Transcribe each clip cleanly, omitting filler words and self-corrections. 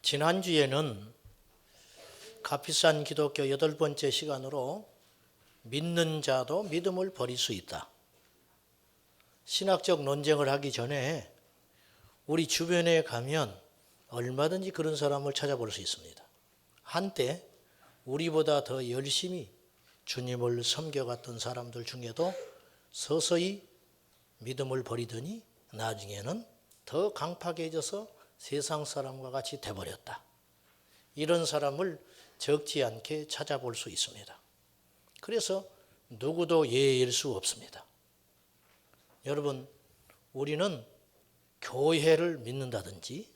지난주에는 값비싼 기독교 8번째 시간으로 믿는 자도 믿음을 버릴 수 있다. 신학적 논쟁을 하기 전에 우리 주변에 가면 얼마든지 그런 사람을 찾아볼 수 있습니다. 한때 우리보다 더 열심히 주님을 섬겨갔던 사람들 중에도 서서히 믿음을 버리더니 나중에는 더 강팍해져서 세상 사람과 같이 돼버렸다. 이런 사람을 적지 않게 찾아볼 수 있습니다. 그래서 누구도 예일 수 없습니다. 여러분, 우리는 교회를 믿는다든지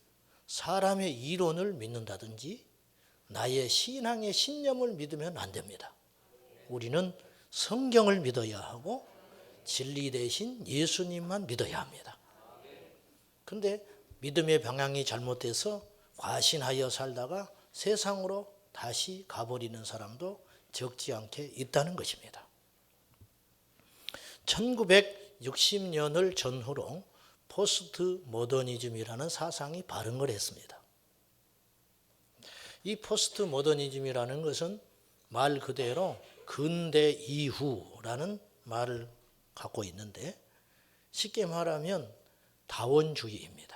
사람의 이론을 믿는다든지 나의 신앙의 신념을 믿으면 안 됩니다. 우리는 성경을 믿어야 하고 진리 대신 예수님만 믿어야 합니다. 그런데 믿음의 방향이 잘못돼서 과신하여 살다가 세상으로 다시 가버리는 사람도 적지 않게 있다는 것입니다. 1960년을 전후로 포스트 모더니즘이라는 사상이 발흥을 했습니다. 이 포스트 모더니즘이라는 것은 말 그대로 근대 이후라는 말을 갖고 있는데 쉽게 말하면 다원주의입니다.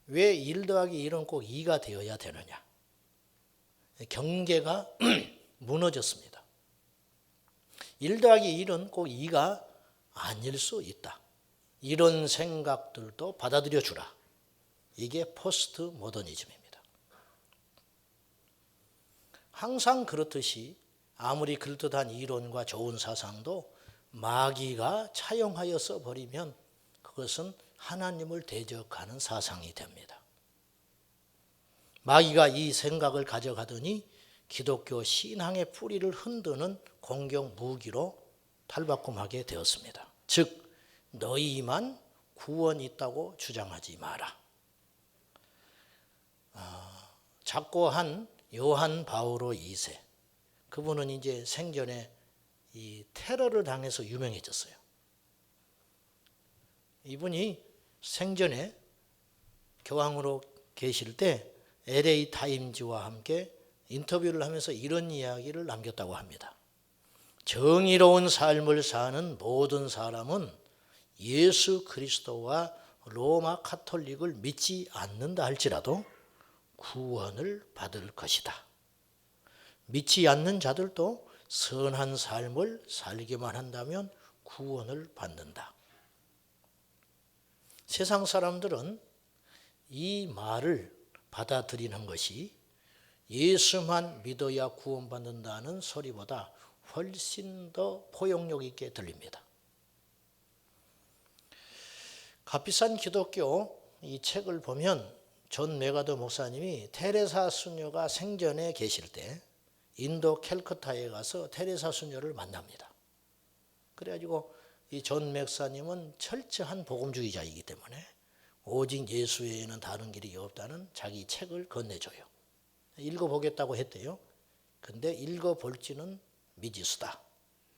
왜 1 더하기 1은 꼭 2가 되어야 되느냐? 경계가 무너졌습니다. 1 더하기 1은 꼭 2가 아닐 수 있다. 이런 생각들도 받아들여 주라. 이게 포스트 모더니즘입니다. 항상 그렇듯이 아무리 그럴듯한 이론과 좋은 사상도 마귀가 차용하여 써버리면 그것은 하나님을 대적하는 사상이 됩니다. 마귀가 이 생각을 가져가더니 기독교 신앙의 뿌리를 흔드는 공격 무기로 탈바꿈하게 되었습니다. 즉 너희만 구원이 있다고 주장하지 마라. 작고한 요한 바오로 2세, 그분은 이제 생전에 이 테러를 당해서 유명해졌어요. 이분이 생전에 교황으로 계실 때 LA 타임즈와 함께 인터뷰를 하면서 이런 이야기를 남겼다고 합니다. 정의로운 삶을 사는 모든 사람은 예수 그리스도와 로마 카톨릭을 믿지 않는다 할지라도 구원을 받을 것이다. 믿지 않는 자들도 선한 삶을 살기만 한다면 구원을 받는다. 세상 사람들은 이 말을 받아들이는 것이 예수만 믿어야 구원받는다는 소리보다 훨씬 더 포용력 있게 들립니다. 값비싼 기독교 이 책을 보면 존 메가더 목사님이 테레사 수녀가 생전에 계실 때 인도 캘커타에 가서 테레사 수녀를 만납니다. 그래가지고 이 존 목사님은 철저한 복음주의자이기 때문에 오직 예수 외에는 다른 길이 없다는 자기 책을 건네줘요. 읽어보겠다고 했대요. 근데 읽어볼지는 미지수다.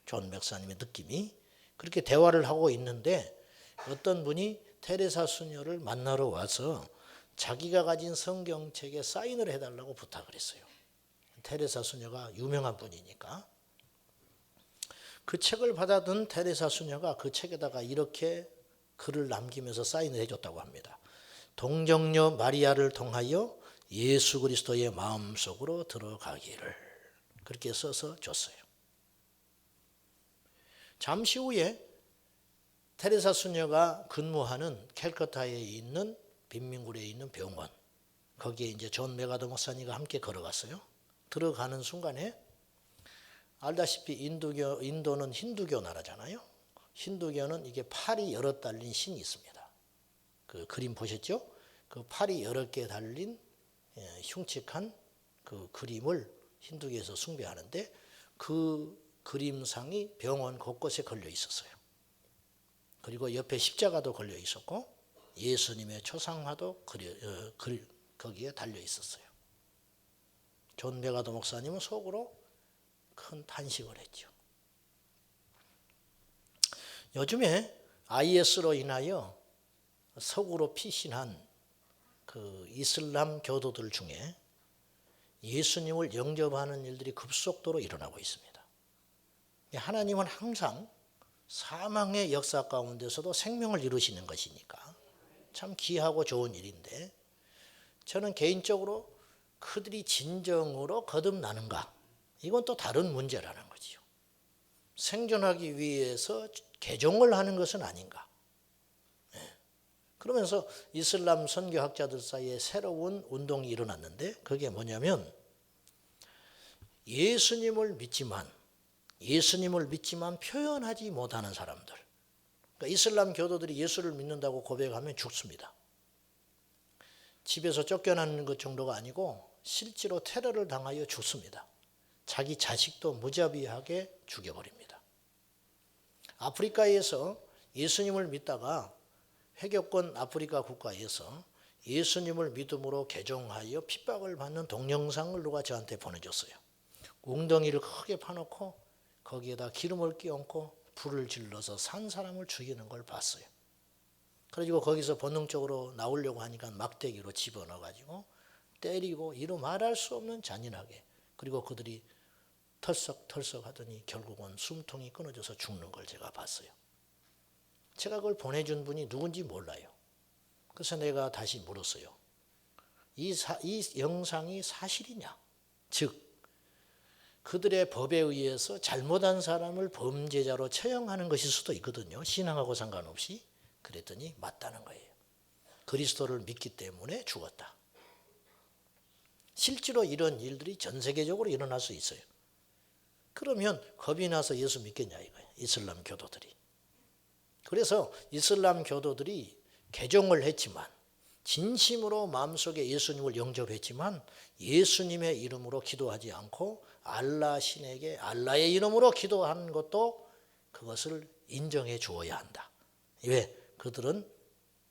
존 목사님의 느낌이. 그렇게 대화를 하고 있는데 어떤 분이 테레사 수녀를 만나러 와서 자기가 가진 성경책에 사인을 해달라고 부탁을 했어요. 테레사 수녀가 유명한 분이니까. 그 책을 받아든 테레사 수녀가 그 책에다가 이렇게 글을 남기면서 사인을 해줬다고 합니다. 동정녀 마리아를 통하여 예수 그리스도의 마음속으로 들어가기를. 그렇게 써서 줬어요. 잠시 후에 테레사 수녀가 근무하는 캘커타에 있는 빈민굴에 있는 병원, 거기에 이제 존 메가더 목사님과 함께 걸어갔어요. 들어가는 순간에 알다시피 인도는 힌두교 나라잖아요. 힌두교는 이게 팔이 여러 달린 신이 있습니다. 그 그림 보셨죠? 그 팔이 여러 개 달린 흉측한 그 그림을 힌두교에서 숭배하는데 그 그림상이 병원 곳곳에 걸려 있었어요. 그리고 옆에 십자가도 걸려 있었고 예수님의 초상화도 거기에 달려 있었어요. 존 메가더 목사님은 속으로 큰 탄식을 했죠. 요즘에 IS로 인하여 서구로 피신한 그 이슬람 교도들 중에 예수님을 영접하는 일들이 급속도로 일어나고 있습니다. 하나님은 항상 사망의 역사 가운데서도 생명을 이루시는 것이니까 참 귀하고 좋은 일인데, 저는 개인적으로 그들이 진정으로 거듭나는가, 이건 또 다른 문제라는 거지요. 생존하기 위해서 개종을 하는 것은 아닌가. 그러면서 이슬람 선교학자들 사이에 새로운 운동이 일어났는데, 그게 뭐냐면 예수님을 믿지만 표현하지 못하는 사람들. 그러니까 이슬람 교도들이 예수를 믿는다고 고백하면 죽습니다. 집에서 쫓겨나는 것 정도가 아니고 실제로 테러를 당하여 죽습니다. 자기 자식도 무자비하게 죽여버립니다. 아프리카에서 예수님을 믿다가 회교권 아프리카 국가에서 예수님을 믿음으로 개종하여 핍박을 받는 동영상을 누가 저한테 보내줬어요. 웅덩이를 크게 파놓고 거기에다 기름을 끼얹고 불을 질러서 산 사람을 죽이는 걸 봤어요. 그래가지고 거기서 본능적으로 나오려고 하니까 막대기로 집어넣어가지고 때리고, 이루 말할 수 없는 잔인하게, 그리고 그들이 털썩털썩 하더니 결국은 숨통이 끊어져서 죽는 걸 제가 봤어요. 제가 그걸 보내준 분이 누군지 몰라요. 그래서 내가 다시 물었어요. 이 영상이 사실이냐? 즉 그들의 법에 의해서 잘못한 사람을 범죄자로 처형하는 것일 수도 있거든요. 신앙하고 상관없이. 그랬더니 맞다는 거예요. 그리스도를 믿기 때문에 죽었다. 실제로 이런 일들이 전 세계적으로 일어날 수 있어요. 그러면 겁이 나서 예수 믿겠냐 이거예요. 이슬람 교도들이. 그래서 이슬람 교도들이 개종을 했지만, 진심으로 마음속에 예수님을 영접했지만 예수님의 이름으로 기도하지 않고 알라 신에게 알라의 이름으로 기도하는 것도 그것을 인정해 주어야 한다. 왜? 그들은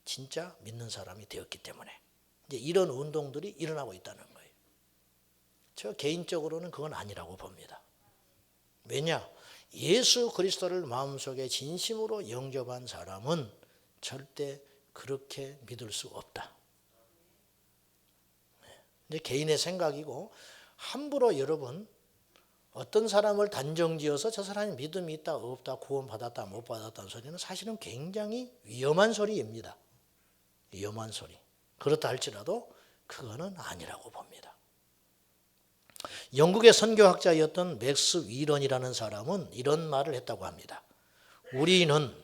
진짜 믿는 사람이 되었기 때문에. 이제 이런 운동들이 일어나고 있다는 거예요. 저 개인적으로는 그건 아니라고 봅니다. 왜냐? 예수 그리스도를 마음속에 진심으로 영접한 사람은 절대 그렇게 믿을 수 없다. 근데 개인의 생각이고, 함부로 여러분 어떤 사람을 단정지어서 저 사람이 믿음이 있다 없다, 구원받았다 못 받았다는 소리는 사실은 굉장히 위험한 소리입니다. 위험한 소리. 그렇다 할지라도 그거는 아니라고 봅니다. 영국의 선교학자였던 맥스 윌런이라는 사람은 이런 말을 했다고 합니다. 우리는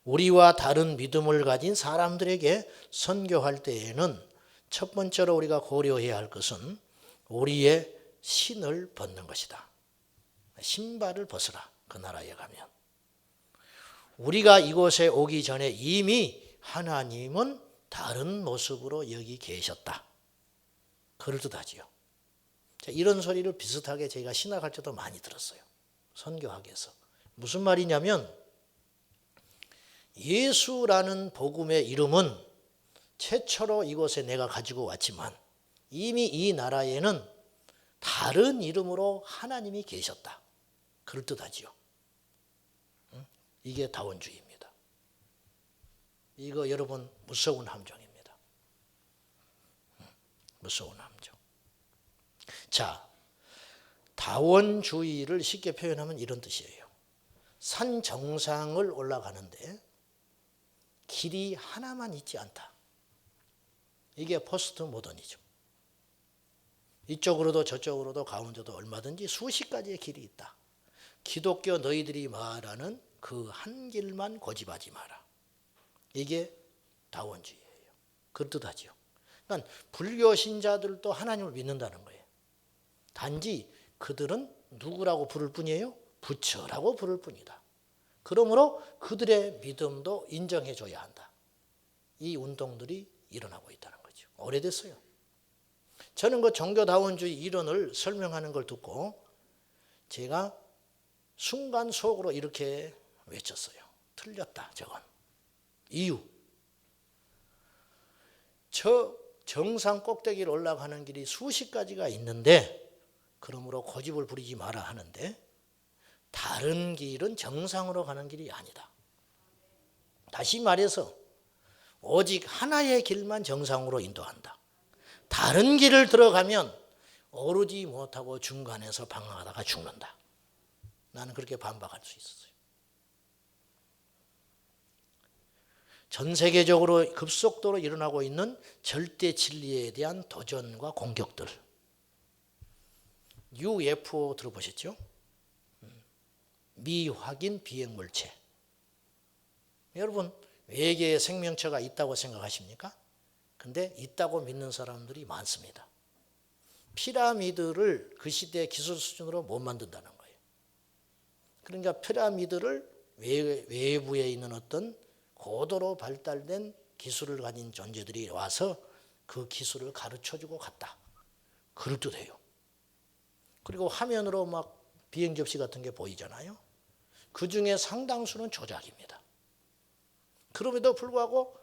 우리와 다른 믿음을 가진 사람들에게 선교할 때에는 첫 번째로 우리가 고려해야 할 것은 우리의 신을 벗는 것이다. 신발을 벗으라. 그 나라에 가면. 우리가 이곳에 오기 전에 이미 하나님은 다른 모습으로 여기 계셨다. 그럴듯하지요. 이런 소리를 비슷하게 저희가 신학할 때도 많이 들었어요. 선교학에서. 무슨 말이냐면, 예수라는 복음의 이름은 최초로 이곳에 내가 가지고 왔지만 이미 이 나라에는 다른 이름으로 하나님이 계셨다. 그럴듯하지요. 이게 다원주의입니다. 이거 여러분 무서운 함정입니다. 무서운 함정. 자, 다원주의를 쉽게 표현하면 이런 뜻이에요. 산 정상을 올라가는데 길이 하나만 있지 않다. 이게 포스트 모던이죠. 이쪽으로도 저쪽으로도 가운데도 얼마든지 수십 가지의 길이 있다. 기독교 너희들이 말하는 그 한 길만 고집하지 마라. 이게 다원주의예요. 그럴듯하지요. 그러니까 불교 신자들도 하나님을 믿는다는 거예요. 단지 그들은 누구라고 부를 뿐이에요? 부처라고 부를 뿐이다. 그러므로 그들의 믿음도 인정해 줘야 한다. 이 운동들이 일어나고 있다는 거죠. 오래됐어요. 저는 그 종교다원주의 이론을 설명하는 걸 듣고 제가 순간 속으로 이렇게 외쳤어요. 틀렸다, 저건. 이유. 저 정상 꼭대기를 올라가는 길이 수십 가지가 있는데, 그러므로 고집을 부리지 마라 하는데, 다른 길은 정상으로 가는 길이 아니다. 다시 말해서 오직 하나의 길만 정상으로 인도한다. 다른 길을 들어가면 오르지 못하고 중간에서 방황하다가 죽는다. 나는 그렇게 반박할 수 있었어요. 전 세계적으로 급속도로 일어나고 있는 절대 진리에 대한 도전과 공격들. UFO 들어보셨죠? 미확인 비행물체. 여러분, 외계에 생명체가 있다고 생각하십니까? 근데 있다고 믿는 사람들이 많습니다. 피라미드를 그 시대 기술 수준으로 못 만든다는 거예요. 그러니까 피라미드를 외부에 있는 어떤 고도로 발달된 기술을 가진 존재들이 와서 그 기술을 가르쳐주고 갔다. 그럴듯해요. 그리고 화면으로 막 비행 접시 같은 게 보이잖아요. 그 중에 상당수는 조작입니다. 그럼에도 불구하고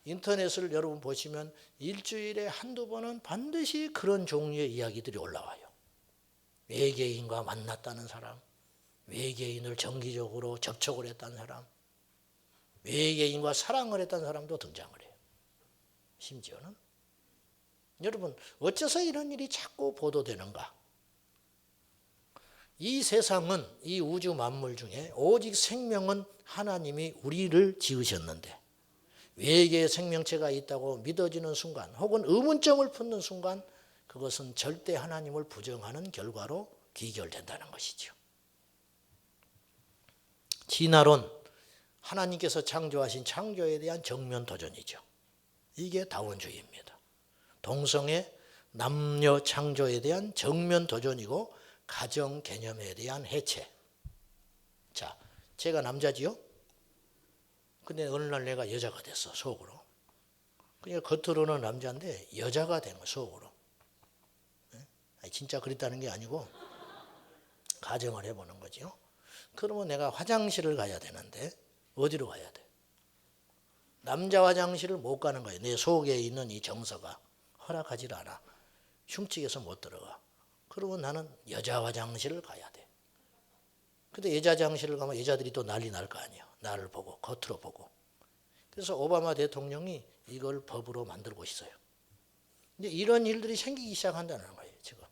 인터넷을 여러분 보시면 일주일에 한두 번은 반드시 그런 종류의 이야기들이 올라와요. 외계인과 만났다는 사람, 외계인을 정기적으로 접촉을 했다는 사람, 외계인과 사랑을 했다는 사람도 등장을 해요. 심지어는. 여러분, 어째서 이런 일이 자꾸 보도되는가? 이 세상은, 이 우주 만물 중에 오직 생명은 하나님이 우리를 지으셨는데 외계의 생명체가 있다고 믿어지는 순간 혹은 의문점을 품는 순간 그것은 절대 하나님을 부정하는 결과로 귀결된다는 것이죠. 진화론, 하나님께서 창조하신 창조에 대한 정면 도전이죠. 이게 다원주의입니다. 동성애, 남녀 창조에 대한 정면 도전이고 가정 개념에 대한 해체. 자, 제가 남자지요? 근데 어느 날 내가 여자가 됐어, 속으로. 그러니까 겉으로는 남자인데 여자가 된 거야, 속으로. 진짜 그랬다는 게 아니고 가정을 해보는 거죠. 그러면 내가 화장실을 가야 되는데 어디로 가야 돼? 남자 화장실을 못 가는 거예요. 내 속에 있는 이 정서가 허락하지 않아. 흉측해서 못 들어가. 그러면 나는 여자 화장실을 가야 돼. 근데 여자 화장실을 가면 여자들이 또 난리 날 거 아니에요. 나를 보고, 겉으로 보고. 그래서 오바마 대통령이 이걸 법으로 만들고 있어요. 근데 이런 일들이 생기기 시작한다는 거예요, 지금.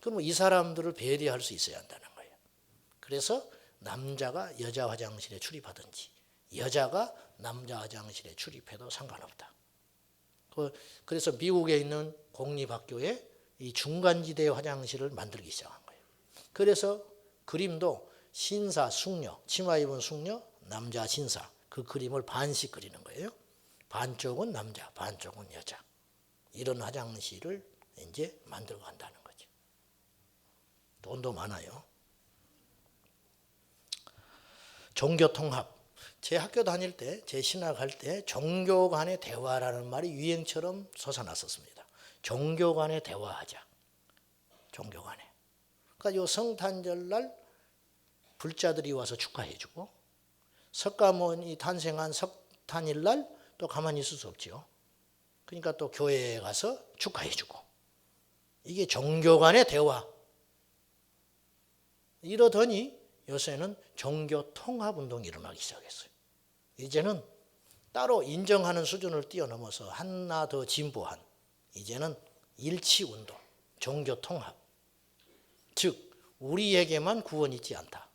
그러면 이 사람들을 배려할 수 있어야 한다는 거예요. 그래서 남자가 여자 화장실에 출입하든지 여자가 남자 화장실에 출입해도 상관없다. 그래서 미국에 있는 공립학교에 이 중간지대 화장실을 만들기 시작한 거예요. 그래서 그림도 신사, 숙녀, 치마 입은 숙녀, 남자 신사 그 그림을 반씩 그리는 거예요. 반쪽은 남자, 반쪽은 여자. 이런 화장실을 이제 만들어 간다는 거죠. 돈도 많아요. 종교 통합. 제 학교 다닐 때, 제 신학할 때 종교 간의 대화라는 말이 유행처럼 솟아났었습니다. 종교 간의 대화하자. 종교 간에. 그러니까 요 성탄절 날 불자들이 와서 축하해주고 석가모니 탄생한 석탄일 날 또 가만히 있을 수 없죠. 그러니까 또 교회에 가서 축하해주고 이게 종교 간의 대화. 이러더니 요새는 종교 통합 운동이 일어나기 시작했어요. 이제는 따로 인정하는 수준을 뛰어넘어서 하나 더 진보한 이제는 일치 운동, 종교 통합. 즉 우리에게만 구원이 있지 않다.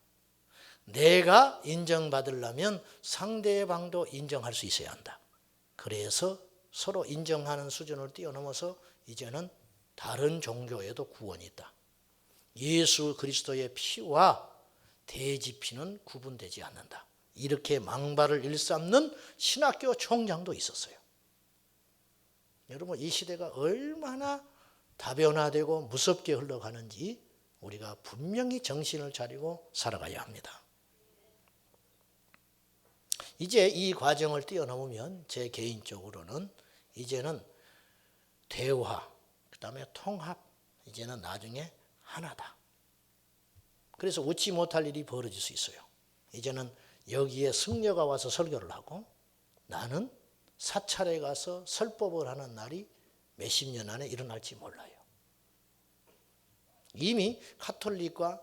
내가 인정받으려면 상대방도 인정할 수 있어야 한다. 그래서 서로 인정하는 수준을 뛰어넘어서 이제는 다른 종교에도 구원이 있다. 예수 그리스도의 피와 돼지 피는 구분되지 않는다. 이렇게 망발을 일삼는 신학교 총장도 있었어요. 여러분 이 시대가 얼마나 다변화되고 무섭게 흘러가는지 우리가 분명히 정신을 차리고 살아가야 합니다. 이제 이 과정을 뛰어넘으면 제 개인적으로는 이제는 대화, 그 다음에 통합, 이제는 나중에 하나다. 그래서 웃지 못할 일이 벌어질 수 있어요. 이제는 여기에 승려가 와서 설교를 하고 나는 사찰에 가서 설법을 하는 날이 몇십 년 안에 일어날지 몰라요. 이미 카톨릭과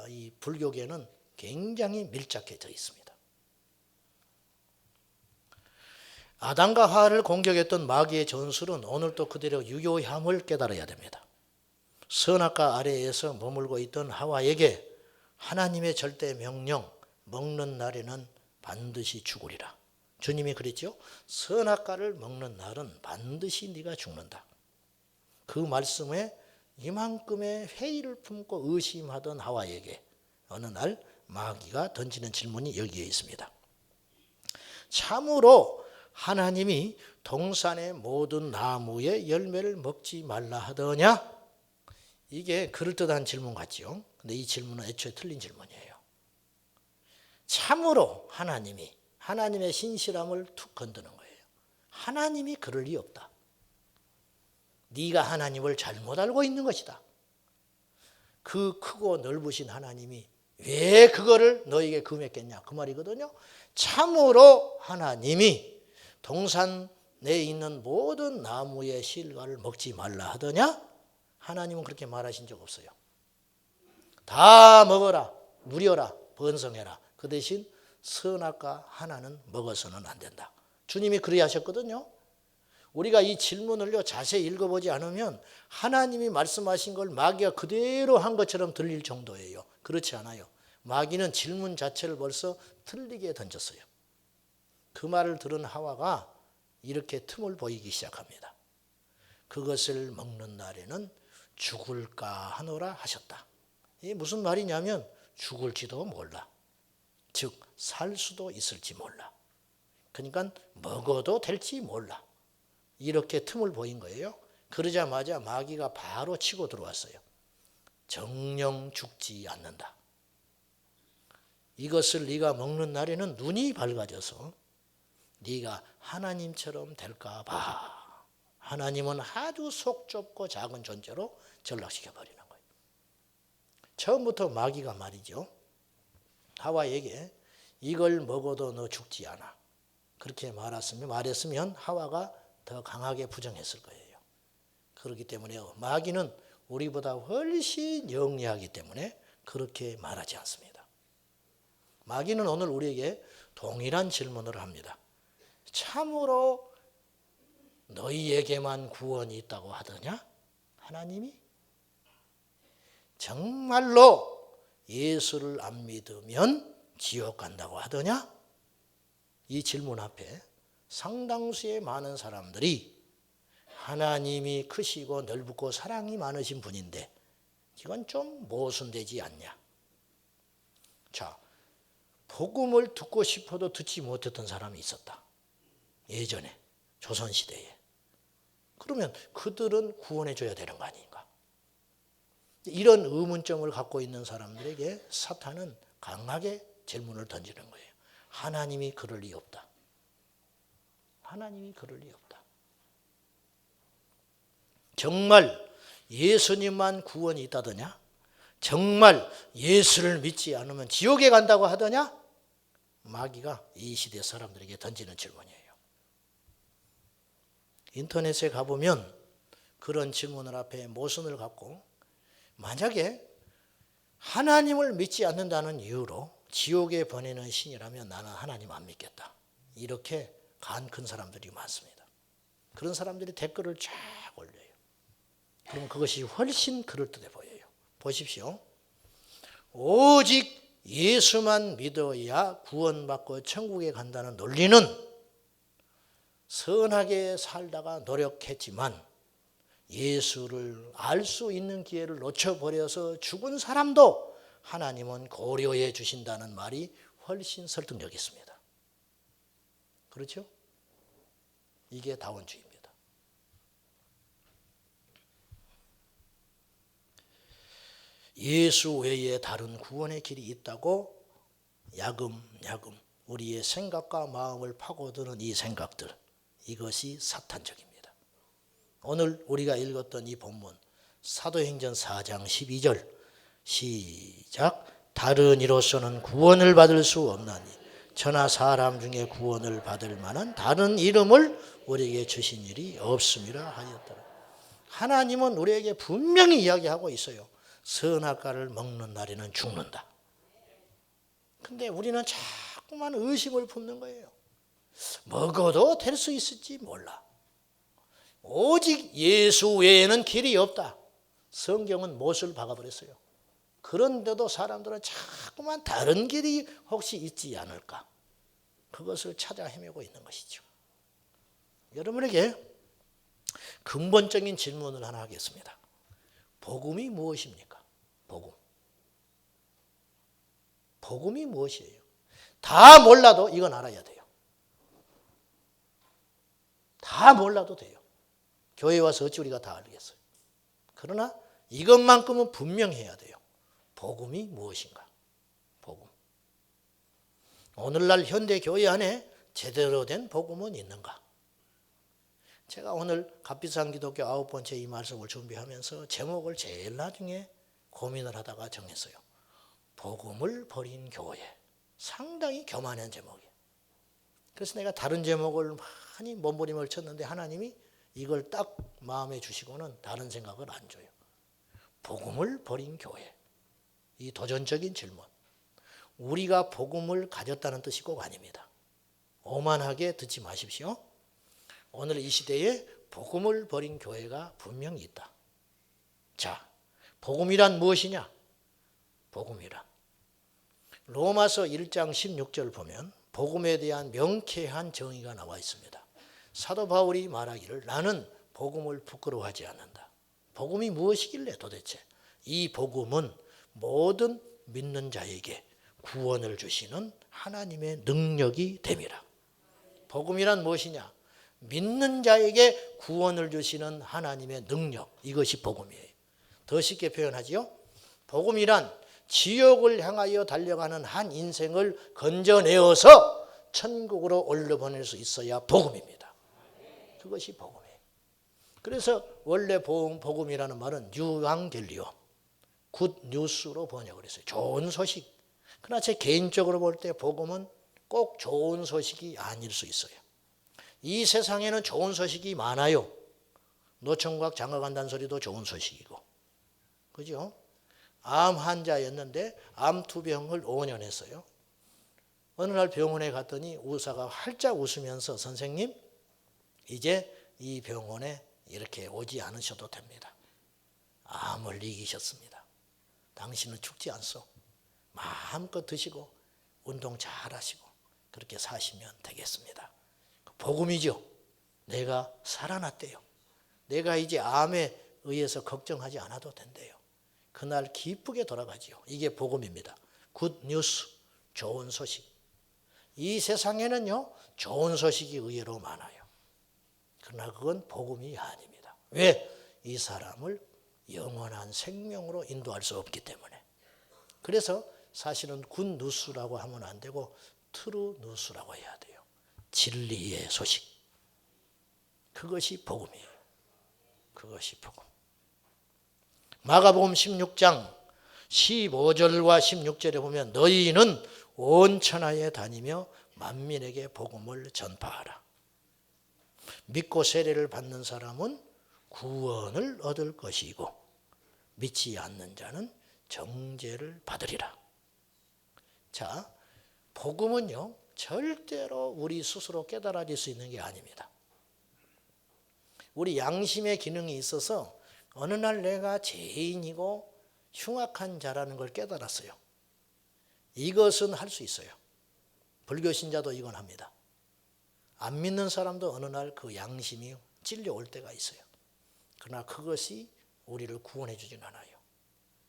이 불교계는 굉장히 밀착해져 있습니다. 아담과 하와를 공격했던 마귀의 전술은 오늘도 그대로 유효함을 깨달아야 됩니다. 선악과 아래에서 머물고 있던 하와에게 하나님의 절대 명령, 먹는 날에는 반드시 죽으리라. 주님이 그랬죠. 선악과를 먹는 날은 반드시 네가 죽는다. 그 말씀에 이만큼의 회의를 품고 의심하던 하와에게 어느 날 마귀가 던지는 질문이 여기에 있습니다. 참으로 하나님이 동산의 모든 나무의 열매를 먹지 말라 하더냐? 이게 그럴듯한 질문 같지요. 근데 이 질문은 애초에 틀린 질문이에요. 참으로 하나님의 신실함을 툭 건드는 거예요. 하나님이 그럴 리 없다. 네가 하나님을 잘못 알고 있는 것이다. 그 크고 넓으신 하나님이 왜 그거를 너에게 금했겠냐 그 말이거든요. 참으로 하나님이 동산 내에 있는 모든 나무의 실과를 먹지 말라 하더냐? 하나님은 그렇게 말하신 적 없어요. 다 먹어라, 누려라, 번성해라. 그 대신 선악과 하나는 먹어서는 안 된다. 주님이 그리 하셨거든요. 우리가 이 질문을요 자세히 읽어보지 않으면 하나님이 말씀하신 걸 마귀가 그대로 한 것처럼 들릴 정도예요. 그렇지 않아요. 마귀는 질문 자체를 벌써 틀리게 던졌어요. 그 말을 들은 하와가 이렇게 틈을 보이기 시작합니다. 그것을 먹는 날에는 죽을까 하노라 하셨다. 이게 무슨 말이냐면 죽을지도 몰라. 즉 살 수도 있을지 몰라. 그러니까 먹어도 될지 몰라. 이렇게 틈을 보인 거예요. 그러자마자 마귀가 바로 치고 들어왔어요. 정녕 죽지 않는다. 이것을 네가 먹는 날에는 눈이 밝아져서 네가 하나님처럼 될까 봐. 하나님은 아주 속 좁고 작은 존재로 전락시켜 버리는 거예요. 처음부터 마귀가 말이죠. 하와에게 이걸 먹어도 너 죽지 않아. 그렇게 말했으면 하와가 더 강하게 부정했을 거예요. 그렇기 때문에 마귀는 우리보다 훨씬 영리하기 때문에 그렇게 말하지 않습니다. 마귀는 오늘 우리에게 동일한 질문을 합니다. 참으로 너희에게만 구원이 있다고 하더냐? 하나님이? 정말로 예수를 안 믿으면 지옥 간다고 하더냐? 이 질문 앞에 상당수의 많은 사람들이 하나님이 크시고 넓고 사랑이 많으신 분인데 이건 좀 모순되지 않냐? 자, 복음을 듣고 싶어도 듣지 못했던 사람이 있었다. 예전에 조선시대에. 그러면 그들은 구원해 줘야 되는 거 아닌가? 이런 의문점을 갖고 있는 사람들에게 사탄은 강하게 질문을 던지는 거예요. 하나님이 그럴 리 없다. 하나님이 그럴 리 없다. 정말 예수님만 구원이 있다더냐? 정말 예수를 믿지 않으면 지옥에 간다고 하더냐? 마귀가 이 시대 사람들에게 던지는 질문이에요. 인터넷에 가보면 그런 질문을 앞에 모순을 갖고 만약에 하나님을 믿지 않는다는 이유로 지옥에 보내는 신이라면 나는 하나님 안 믿겠다. 이렇게 간 큰 사람들이 많습니다. 그런 사람들이 댓글을 쫙 올려요. 그럼 그것이 훨씬 그럴듯해 보여요. 보십시오. 오직 예수만 믿어야 구원받고 천국에 간다는 논리는 선하게 살다가 노력했지만 예수를 알 수 있는 기회를 놓쳐버려서 죽은 사람도 하나님은 고려해 주신다는 말이 훨씬 설득력 있습니다. 그렇죠? 이게 다원주의입니다. 예수 외에 다른 구원의 길이 있다고 야금야금 우리의 생각과 마음을 파고드는 이 생각들, 이것이 사탄적입니다. 오늘 우리가 읽었던 이 본문 사도행전 4장 12절 시작. 다른 이로서는 구원을 받을 수 없나니 천하 사람 중에 구원을 받을 만한 다른 이름을 우리에게 주신 일이 없음이라 하였더라. 하나님은 우리에게 분명히 이야기하고 있어요. 선악과를 먹는 날에는 죽는다. 근데 우리는 자꾸만 의심을 품는 거예요. 먹어도 될 수 있을지 몰라. 오직 예수 외에는 길이 없다. 성경은 못을 박아버렸어요. 그런데도 사람들은 자꾸만 다른 길이 혹시 있지 않을까? 그것을 찾아 헤매고 있는 것이죠. 여러분에게 근본적인 질문을 하나 하겠습니다. 복음이 무엇입니까? 복음. 복음이 무엇이에요? 다 몰라도 이건 알아야 돼요. 다 몰라도 돼요. 교회 와서 어찌 우리가 다 알겠어요. 그러나 이것만큼은 분명해야 돼요. 복음이 무엇인가? 복음. 오늘날 현대 교회 안에 제대로 된 복음은 있는가? 제가 오늘 값비싼 기독교 9번째 이 말씀을 준비하면서 제목을 제일 나중에 고민을 하다가 정했어요. 복음을 버린 교회. 상당히 교만한 제목이에요. 그래서 내가 다른 제목을 많이 몸부림을 쳤는데 하나님이 이걸 딱 마음에 주시고는 다른 생각을 안 줘요. 복음을 버린 교회. 이 도전적인 질문. 우리가 복음을 가졌다는 뜻이 꼭 아닙니다. 오만하게 듣지 마십시오. 오늘 이 시대에 복음을 버린 교회가 분명히 있다. 자, 복음이란 무엇이냐? 복음이란 로마서 1장 16절 보면 복음에 대한 명쾌한 정의가 나와 있습니다. 사도 바울이 말하기를 나는 복음을 부끄러워하지 않는다. 복음이 무엇이길래 도대체? 이 복음은 모든 믿는 자에게 구원을 주시는 하나님의 능력이 됨이라. 복음이란 무엇이냐? 믿는 자에게 구원을 주시는 하나님의 능력. 이것이 복음이에요. 더 쉽게 표현하지요. 복음이란 지옥을 향하여 달려가는 한 인생을 건져내어서 천국으로 올려보낼 수 있어야 복음입니다. 그것이 복음이에요. 그래서 원래 복음이라는 말은 유앙겔리온, 굿 뉴스로 번역을 했어요. 좋은 소식. 그러나 제 개인적으로 볼 때 복음은 꼭 좋은 소식이 아닐 수 있어요. 이 세상에는 좋은 소식이 많아요. 노총각 장가간다는 소리도 좋은 소식이고. 그죠? 암 환자였는데 암 투병을 5년 했어요. 어느 날 병원에 갔더니 의사가 활짝 웃으면서 선생님, 이제 이 병원에 이렇게 오지 않으셔도 됩니다. 암을 이기셨습니다. 당신은 죽지 않소. 마음껏 드시고 운동 잘 하시고 그렇게 사시면 되겠습니다. 복음이죠. 내가 살아났대요. 내가 이제 암에 의해서 걱정하지 않아도 된대요. 그날 기쁘게 돌아가지요. 이게 복음입니다. 굿 뉴스, 좋은 소식. 이 세상에는요, 좋은 소식이 의외로 많아요. 그러나 그건 복음이 아닙니다. 왜? 이 사람을 영원한 생명으로 인도할 수 없기 때문에. 그래서 사실은 굿 뉴스라고 하면 안 되고 트루 뉴스라고 해야 돼요. 진리의 소식. 그것이 복음이에요. 그것이 복음. 마가복음 16장 15절과 16절에 보면 너희는 온 천하에 다니며 만민에게 복음을 전파하라. 믿고 세례를 받는 사람은 구원을 얻을 것이고 믿지 않는 자는 정죄를 받으리라. 자, 복음은요 절대로 우리 스스로 깨달아질 수 있는 게 아닙니다. 우리 양심의 기능이 있어서 어느 날 내가 죄인이고 흉악한 자라는 걸 깨달았어요. 이것은 할 수 있어요. 불교 신자도 이건 합니다. 안 믿는 사람도 어느 날 그 양심이 찔려올 때가 있어요. 그러나 그것이 우리를 구원해 주진 않아요.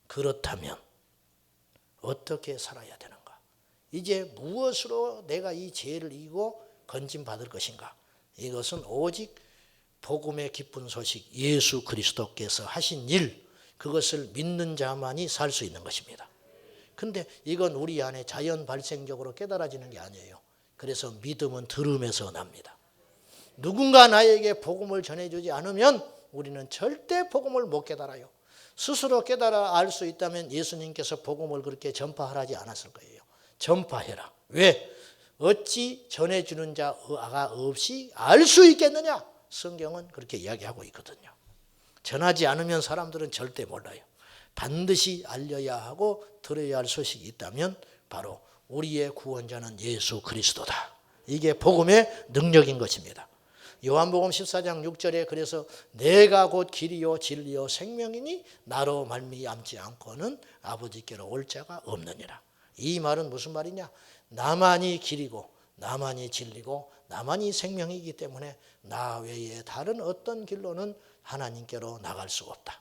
그렇다면 어떻게 살아야 되는가? 이제 무엇으로 내가 이 죄를 이기고 건짐받을 것인가? 이것은 오직 복음의 기쁜 소식, 예수 그리스도께서 하신 일, 그것을 믿는 자만이 살 수 있는 것입니다. 근데 이건 우리 안에 자연 발생적으로 깨달아지는 게 아니에요. 그래서 믿음은 들음에서 납니다. 누군가 나에게 복음을 전해주지 않으면 우리는 절대 복음을 못 깨달아요. 스스로 깨달아 알 수 있다면 예수님께서 복음을 그렇게 전파하라지 않았을 거예요. 전파해라. 왜? 어찌 전해주는 자가 없이 알 수 있겠느냐? 성경은 그렇게 이야기하고 있거든요. 전하지 않으면 사람들은 절대 몰라요. 반드시 알려야 하고 들어야 할 소식이 있다면 바로 우리의 구원자는 예수 그리스도다. 이게 복음의 능력인 것입니다. 요한복음 14장 6절에 그래서 내가 곧 길이요 진리요 생명이니 나로 말미암지 않고는 아버지께로 올 자가 없느니라. 이 말은 무슨 말이냐? 나만이 길이고 나만이 진리고 나만이 생명이기 때문에 나 외에 다른 어떤 길로는 하나님께로 나갈 수 없다.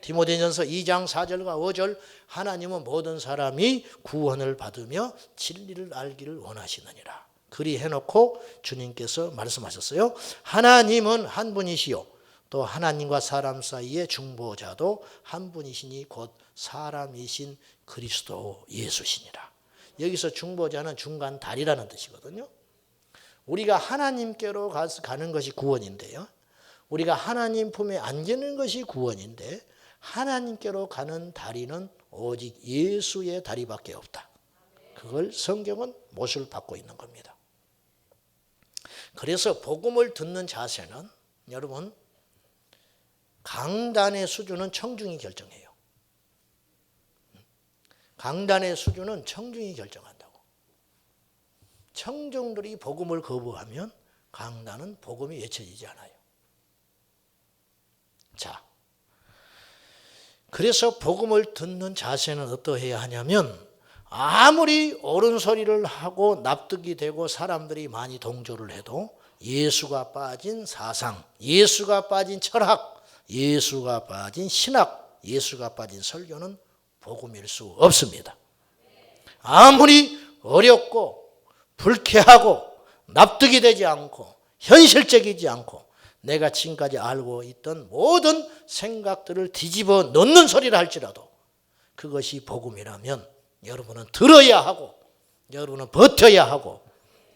디모데전서 2장 4절과 5절 하나님은 모든 사람이 구원을 받으며 진리를 알기를 원하시느니라. 그리 해놓고 주님께서 말씀하셨어요. 하나님은 한 분이시요 또 하나님과 사람 사이의 중보자도 한 분이시니 곧 사람이신 그리스도 예수시니라. 여기서 중보자는 중간 다리라는 뜻이거든요. 우리가 하나님께로 가는 것이 구원인데요. 우리가 하나님 품에 안기는 것이 구원인데 하나님께로 가는 다리는 오직 예수의 다리밖에 없다. 그걸 성경은 못을 받고 있는 겁니다. 그래서 복음을 듣는 자세는 여러분 강단의 수준은 청중이 결정해요. 강단의 수준은 청중이 결정한다고. 청중들이 복음을 거부하면 강단은 복음이 외쳐지지 않아요. 자, 그래서 복음을 듣는 자세는 어떠해야 하냐면 아무리 옳은 소리를 하고 납득이 되고 사람들이 많이 동조를 해도 예수가 빠진 사상, 예수가 빠진 철학, 예수가 빠진 신학, 예수가 빠진 설교는 복음일 수 없습니다. 아무리 어렵고 불쾌하고 납득이 되지 않고 현실적이지 않고 내가 지금까지 알고 있던 모든 생각들을 뒤집어 놓는 소리를 할지라도 그것이 복음이라면 여러분은 들어야 하고 여러분은 버텨야 하고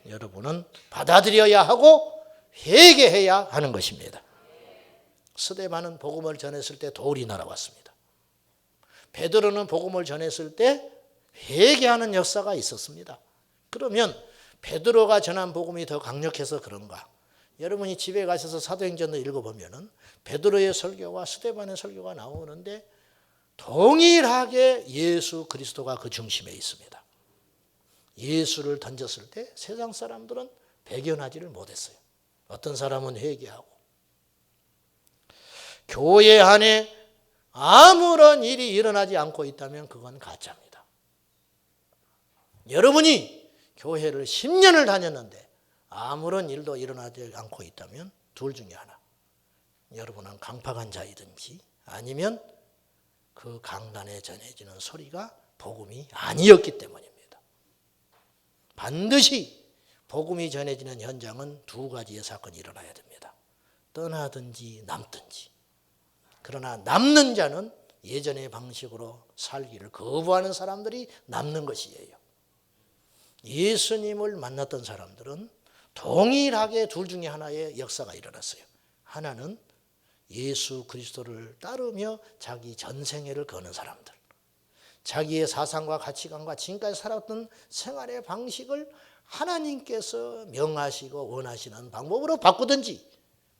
여러분은 받아들여야 하고 회개해야 하는 것입니다. 스데반은 복음을 전했을 때 돌이 날아왔습니다. 베드로는 복음을 전했을 때 회개하는 역사가 있었습니다. 그러면 베드로가 전한 복음이 더 강력해서 그런가? 여러분이 집에 가셔서 사도행전을 읽어보면 베드로의 설교와 스데반의 설교가 나오는데 동일하게 예수 그리스도가 그 중심에 있습니다. 예수를 던졌을 때 세상 사람들은 배견하지를 못했어요. 어떤 사람은 회개하고. 교회 안에 아무런 일이 일어나지 않고 있다면 그건 가짜입니다. 여러분이 교회를 10년을 다녔는데 아무런 일도 일어나지 않고 있다면 둘 중에 하나. 여러분은 강팍한 자이든지 아니면 그 강단에 전해지는 소리가 복음이 아니었기 때문입니다. 반드시 복음이 전해지는 현장은 두 가지의 사건이 일어나야 됩니다. 떠나든지 남든지. 그러나 남는 자는 예전의 방식으로 살기를 거부하는 사람들이 남는 것이에요. 예수님을 만났던 사람들은 동일하게 둘 중에 하나의 역사가 일어났어요. 하나는 예수 그리스도를 따르며 자기 전생애를 거는 사람들. 자기의 사상과 가치관과 지금까지 살았던 생활의 방식을 하나님께서 명하시고 원하시는 방법으로 바꾸든지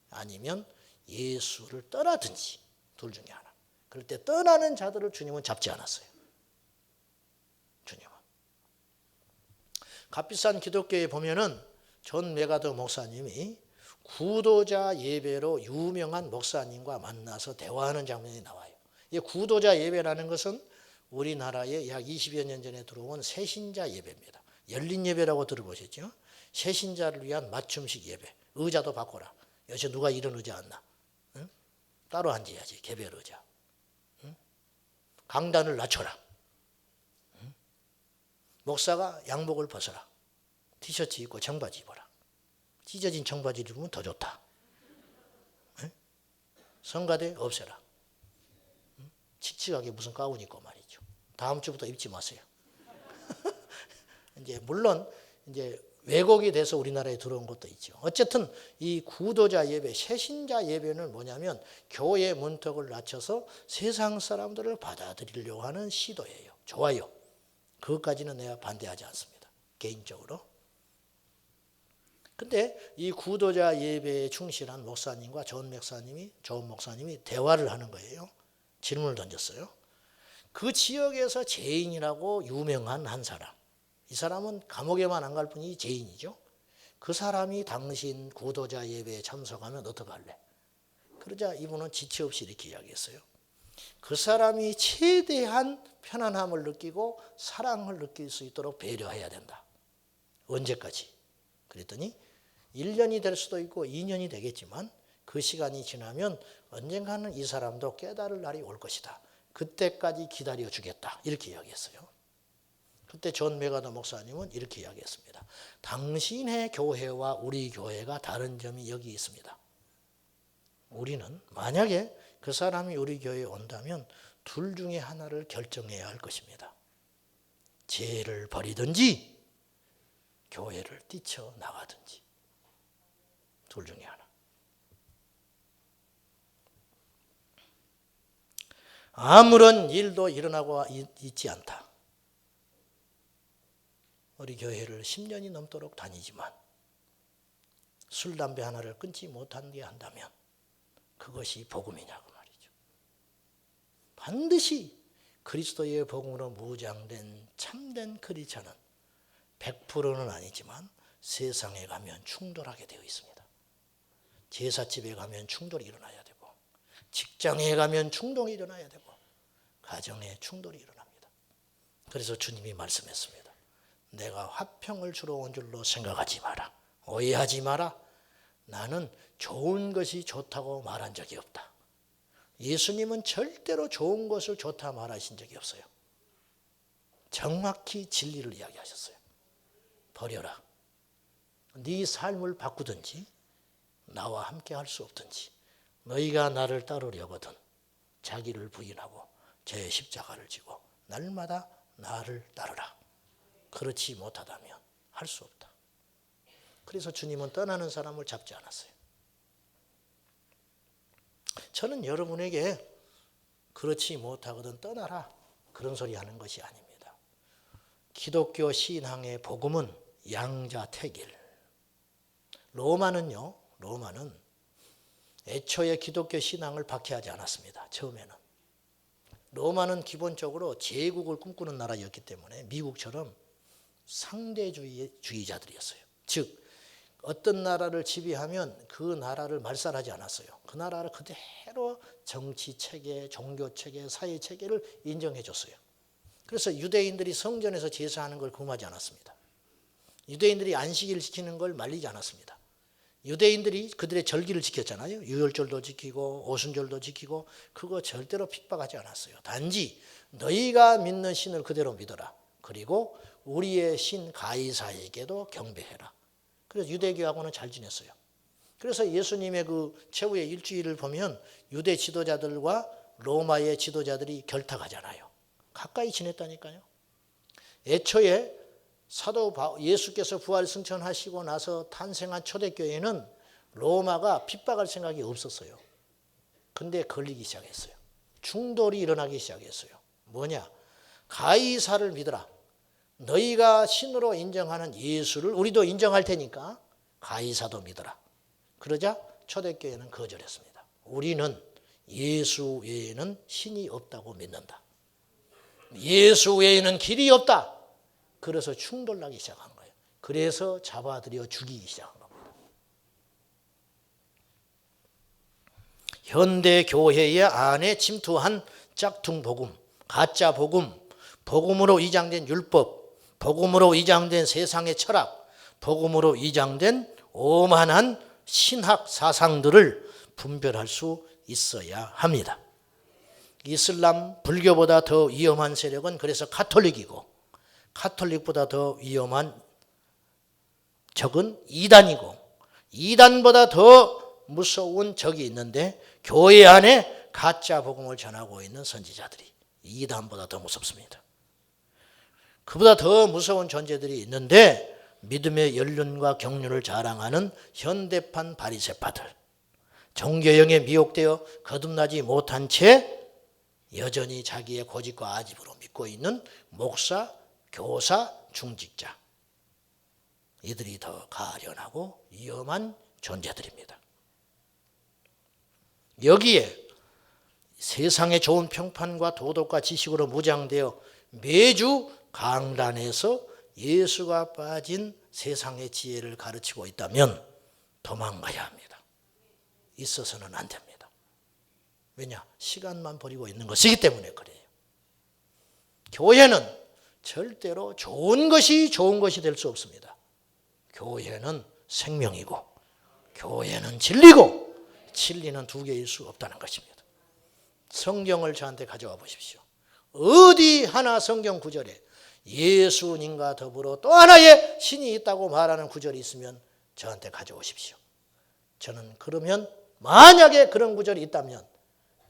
아니면 예수를 떠나든지 둘 중에 하나. 그럴 때 떠나는 자들을 주님은 잡지 않았어요. 주님은. 값비싼 기독교에 보면은 존 메가더 목사님이 구도자 예배로 유명한 목사님과 만나서 대화하는 장면이 나와요. 이 구도자 예배라는 것은 우리나라에 약 20여 년 전에 들어온 새신자 예배입니다. 열린 예배라고 들어보셨죠? 새신자를 위한 맞춤식 예배. 의자도 바꿔라. 요새 누가 이런 의자 안 나? 응? 따로 앉아야지. 개별 의자. 응? 강단을 낮춰라. 응? 목사가 양복을 벗어라. 티셔츠 입고 청바지 입어라. 찢어진 청바지를 입으면 더 좋다. 응? 성가대 없애라. 응? 칙칙하게 무슨 가운 입고 말이죠. 다음 주부터 입지 마세요. 이제 물론 이제 왜곡이 돼서 우리나라에 들어온 것도 있죠. 어쨌든 이 구도자 예배, 새신자 예배는 뭐냐면 교회 문턱을 낮춰서 세상 사람들을 받아들이려고 하는 시도예요. 좋아요. 그것까지는 내가 반대하지 않습니다. 개인적으로. 근데 이 구도자 예배에 충실한 목사님과 존 목사님이 대화를 하는 거예요. 질문을 던졌어요. 그 지역에서 죄인이라고 유명한 한 사람. 이 사람은 감옥에만 안 갈 뿐이 죄인이죠. 그 사람이 당신 구도자 예배에 참석하면 어떡할래? 그러자 이분은 지체 없이 이렇게 이야기했어요. 그 사람이 최대한 편안함을 느끼고 사랑을 느낄 수 있도록 배려해야 된다. 언제까지? 그랬더니 1년이 될 수도 있고 2년이 되겠지만 그 시간이 지나면 언젠가는 이 사람도 깨달을 날이 올 것이다. 그때까지 기다려 주겠다. 이렇게 이야기했어요. 그때 존 메가더 목사님은 이렇게 이야기했습니다. 당신의 교회와 우리 교회가 다른 점이 여기 있습니다. 우리는 만약에 그 사람이 우리 교회에 온다면 둘 중에 하나를 결정해야 할 것입니다. 죄를 버리든지 교회를 뛰쳐나가든지. 둘 중에 하나. 아무런 일도 일어나고 있지 않다. 우리 교회를 10년이 넘도록 다니지만 술, 담배 하나를 끊지 못한 게 한다면 그것이 복음이냐고 말이죠. 반드시 그리스도의 복음으로 무장된 참된 크리스천은 100%는 아니지만 세상에 가면 충돌하게 되어 있습니다. 제사집에 가면 충돌이 일어나야 되고 직장에 가면 충동이 일어나야 되고 가정에 충돌이 일어납니다. 그래서 주님이 말씀했습니다. 내가 화평을 주러 온 줄로 생각하지 마라. 오해하지 마라. 나는 좋은 것이 좋다고 말한 적이 없다. 예수님은 절대로 좋은 것을 좋다 말하신 적이 없어요. 정확히 진리를 이야기하셨어요. 버려라. 네 삶을 바꾸든지 나와 함께 할 수 없든지 너희가 나를 따르려거든 자기를 부인하고 제 십자가를 지고 날마다 나를 따르라. 그렇지 못하다면 할 수 없다. 그래서 주님은 떠나는 사람을 잡지 않았어요. 저는 여러분에게 그렇지 못하거든 떠나라 그런 소리 하는 것이 아닙니다. 기독교 신앙의 복음은 양자택일. 로마는 애초에 기독교 신앙을 박해하지 않았습니다. 처음에는. 로마는 기본적으로 제국을 꿈꾸는 나라였기 때문에 미국처럼 상대주의자들이었어요. 즉 어떤 나라를 지배하면 그 나라를 말살하지 않았어요. 그 나라를 그대로 정치체계, 종교체계, 사회체계를 인정해 줬어요. 그래서 유대인들이 성전에서 제사하는 걸 금하지 않았습니다. 유대인들이 안식일을 지키는 걸 말리지 않았습니다. 유대인들이 그들의 절기를 지켰잖아요. 유월절도 지키고 오순절도 지키고 그거 절대로 핍박하지 않았어요. 단지 너희가 믿는 신을 그대로 믿어라. 그리고 우리의 신 가이사에게도 경배해라. 그래서 유대교하고는 잘 지냈어요. 그래서 예수님의 그 최후의 일주일을 보면 유대 지도자들과 로마의 지도자들이 결탁하잖아요. 가까이 지냈다니까요. 애초에 사도 예수께서 부활 승천하시고 나서 탄생한 초대교회는 로마가 핍박할 생각이 없었어요. 근데 걸리기 시작했어요. 충돌이 일어나기 시작했어요. 뭐냐? 가이사를 믿어라. 너희가 신으로 인정하는 예수를 우리도 인정할 테니까 가이사도 믿어라. 그러자 초대교회는 거절했습니다. 우리는 예수 외에는 신이 없다고 믿는다. 예수 외에는 길이 없다. 그래서 충돌나기 시작한 거예요. 그래서 잡아들여 죽이기 시작한 겁니다. 현대 교회의 안에 침투한 짝퉁 복음, 가짜 복음, 복음으로 위장된 율법, 복음으로 위장된 세상의 철학, 복음으로 위장된 오만한 신학 사상들을 분별할 수 있어야 합니다. 이슬람, 불교보다 더 위험한 세력은 그래서 가톨릭이고 가톨릭보다 더 위험한 적은 이단이고 이단보다 더 무서운 적이 있는데 교회 안에 가짜 복음을 전하고 있는 선지자들이 이단보다 더 무섭습니다. 그보다 더 무서운 존재들이 있는데 믿음의 연륜과 경륜을 자랑하는 현대판 바리새파들, 종교형에 미혹되어 거듭나지 못한 채 여전히 자기의 고집과 아집으로 믿고 있는 목사, 교사, 중직자, 이들이 더 가련하고 위험한 존재들입니다. 여기에 세상의 좋은 평판과 도덕과 지식으로 무장되어 매주 강단에서 예수가 빠진 세상의 지혜를 가르치고 있다면 도망가야 합니다. 있어서는 안 됩니다. 왜냐? 시간만 버리고 있는 것이기 때문에 그래요. 교회는 절대로 좋은 것이 될 수 없습니다. 교회는 생명이고 교회는 진리고 진리는 두 개일 수 없다는 것입니다. 성경을 저한테 가져와 보십시오. 어디 하나 성경 구절에 예수님과 더불어 또 하나의 신이 있다고 말하는 구절이 있으면 저한테 가져오십시오. 저는 그러면 만약에 그런 구절이 있다면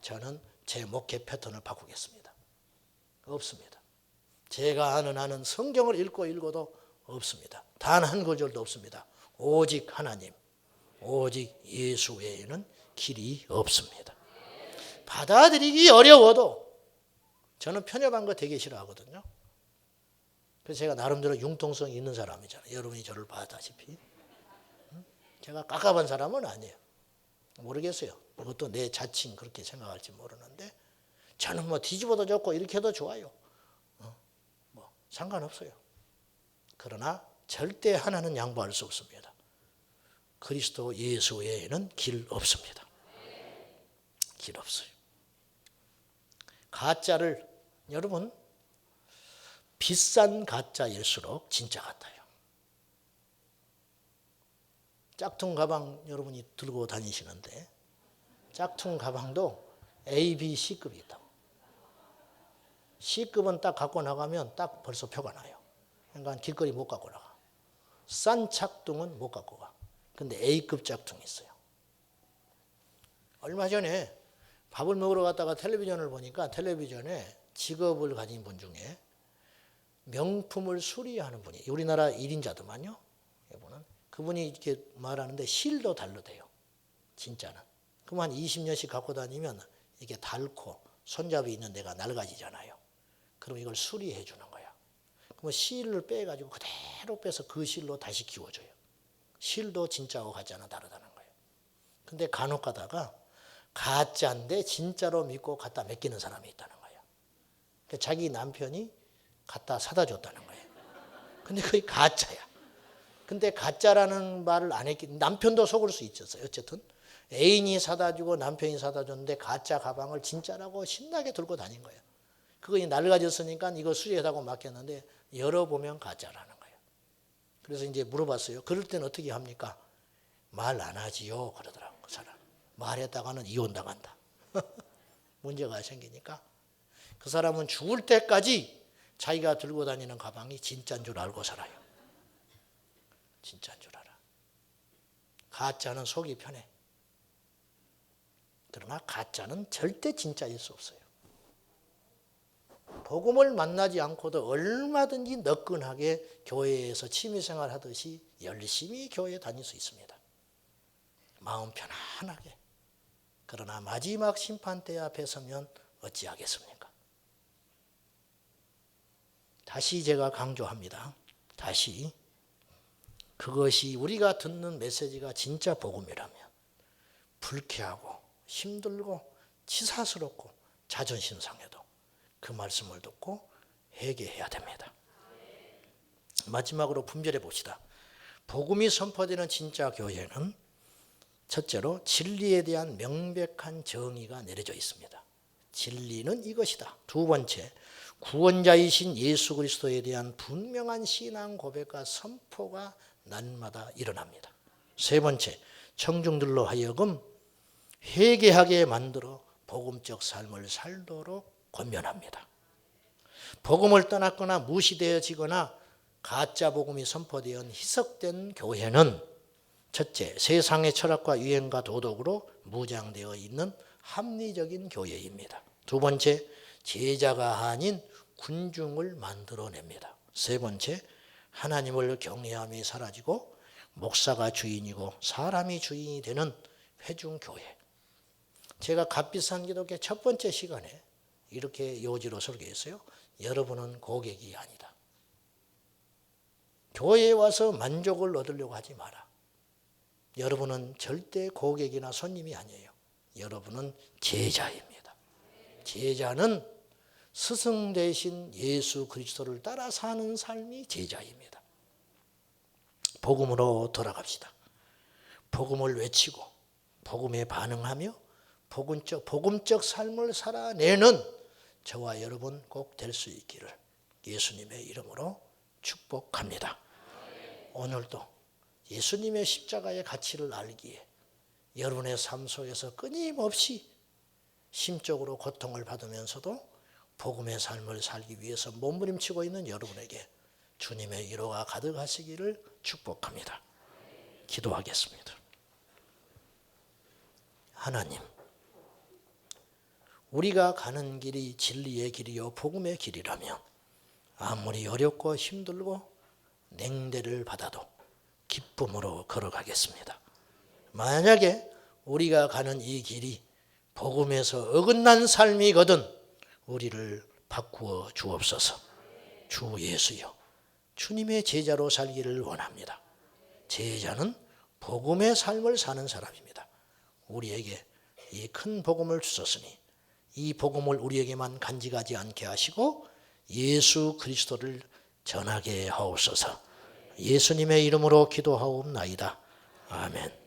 저는 제 목회 패턴을 바꾸겠습니다. 없습니다. 제가 아는 성경을 읽어도 없습니다. 단 한 구절도 없습니다. 오직 하나님, 오직 예수 외에는 길이 없습니다. 받아들이기 어려워도 저는 편협한 거 되게 싫어하거든요. 그래서 제가 나름대로 융통성이 있는 사람이잖아요. 여러분이 저를 봐다시피. 제가 깝깝한 사람은 아니에요. 모르겠어요. 이것도 내 자칭 그렇게 생각할지 모르는데 저는 뭐 뒤집어도 좋고 이렇게 해도 좋아요. 뭐 상관없어요. 그러나 절대 하나는 양보할 수 없습니다. 그리스도 예수 외에는 길 없습니다. 길 없어요. 가짜를 여러분 비싼 가짜일수록 진짜 같아요. 짝퉁 가방 여러분이 들고 다니시는데 짝퉁 가방도 A, B, C급이 있다고. C급은 딱 갖고 나가면 딱 벌써 표가 나요. 그러니까 길거리 못 갖고 나가. 싼 짝퉁은 못 갖고 가. 근데 A급 짝퉁이 있어요. 얼마 전에 밥을 먹으러 갔다가 텔레비전을 보니까 텔레비전에 직업을 가진 분 중에 명품을 수리하는 분이 우리나라 1인자더만요. 그분이 이렇게 말하는데 실도 다르대요. 진짜는. 그만 20년씩 갖고 다니면 이게 닳고 손잡이 있는 데가 낡아지잖아요. 그럼 이걸 수리해 주는 거야. 그러면 실을 빼가지고 그대로 빼서 그 실로 다시 키워줘요. 실도 진짜하고 가짜는 다르다는 거예요. 근데 간혹 가다가 가짜인데 진짜로 믿고 갖다 맡기는 사람이 있다는 거예요. 그러니까 자기 남편이 갖다 사다 줬다는 거예요. 근데 그게 가짜야. 근데 가짜라는 말을 안 했기 남편도 속을 수 있었어요. 어쨌든 애인이 사다 주고 남편이 사다 줬는데 가짜 가방을 진짜라고 신나게 들고 다닌 거예요. 그거 낡아졌으니까 이거 수리하다고 맡겼는데 열어보면 가짜라는 거예요. 그래서 이제 물어봤어요. 그럴 때는 어떻게 합니까? 말 안 하지요. 그러더라고 그 사람. 말했다가는 이혼당한다. 문제가 생기니까 그 사람은 죽을 때까지 자기가 들고 다니는 가방이 진짜인 줄 알고 살아요. 진짜인 줄 알아. 가짜는 속이 편해. 그러나 가짜는 절대 진짜일 수 없어요. 복음을 만나지 않고도 얼마든지 너끈하게 교회에서 취미생활 하듯이 열심히 교회에 다닐 수 있습니다. 마음 편안하게. 그러나 마지막 심판대 앞에 서면 어찌하겠습니까? 다시 제가 강조합니다. 다시 그것이 우리가 듣는 메시지가 진짜 복음이라면 불쾌하고 힘들고 치사스럽고 자존심 상해도 그 말씀을 듣고 회개해야 됩니다. 마지막으로 분별해 봅시다. 복음이 선포되는 진짜 교회는 첫째로 진리에 대한 명백한 정의가 내려져 있습니다. 진리는 이것이다. 두 번째, 구원자이신 예수 그리스도에 대한 분명한 신앙 고백과 선포가 날마다 일어납니다. 세 번째, 청중들로 하여금 회개하게 만들어 복음적 삶을 살도록 권면합니다. 복음을 떠났거나 무시되어지거나 가짜 복음이 선포되어 희석된 교회는 첫째, 세상의 철학과 유행과 도덕으로 무장되어 있는 합리적인 교회입니다. 두 번째, 제자가 아닌 군중을 만들어냅니다. 세 번째, 하나님을 경외함이 사라지고 목사가 주인이고 사람이 주인이 되는 회중교회. 제가 값비싼 기독교 첫 번째 시간에 이렇게 요지로 설교했어요. 여러분은 고객이 아니다. 교회에 와서 만족을 얻으려고 하지 마라. 여러분은 절대 고객이나 손님이 아니에요. 여러분은 제자입니다. 제자는 스승 대신 예수 그리스도를 따라 사는 삶이 제자입니다. 복음으로 돌아갑시다. 복음을 외치고 복음에 반응하며 복음적 삶을 살아내는 저와 여러분 꼭 될 수 있기를 예수님의 이름으로 축복합니다. 오늘도 예수님의 십자가의 가치를 알기에 여러분의 삶 속에서 끊임없이 심적으로 고통을 받으면서도 복음의 삶을 살기 위해서 몸부림치고 있는 여러분에게 주님의 위로가 가득하시기를 축복합니다. 기도하겠습니다. 하나님, 우리가 가는 길이 진리의 길이요 복음의 길이라면 아무리 어렵고 힘들고 냉대를 받아도 기쁨으로 걸어가겠습니다. 만약에 우리가 가는 이 길이 복음에서 어긋난 삶이거든 우리를 바꾸어 주옵소서. 주 예수여, 주님의 제자로 살기를 원합니다. 제자는 복음의 삶을 사는 사람입니다. 우리에게 이 큰 복음을 주셨으니 이 복음을 우리에게만 간직하지 않게 하시고 예수 그리스도를 전하게 하옵소서. 예수님의 이름으로 기도하옵나이다. 아멘.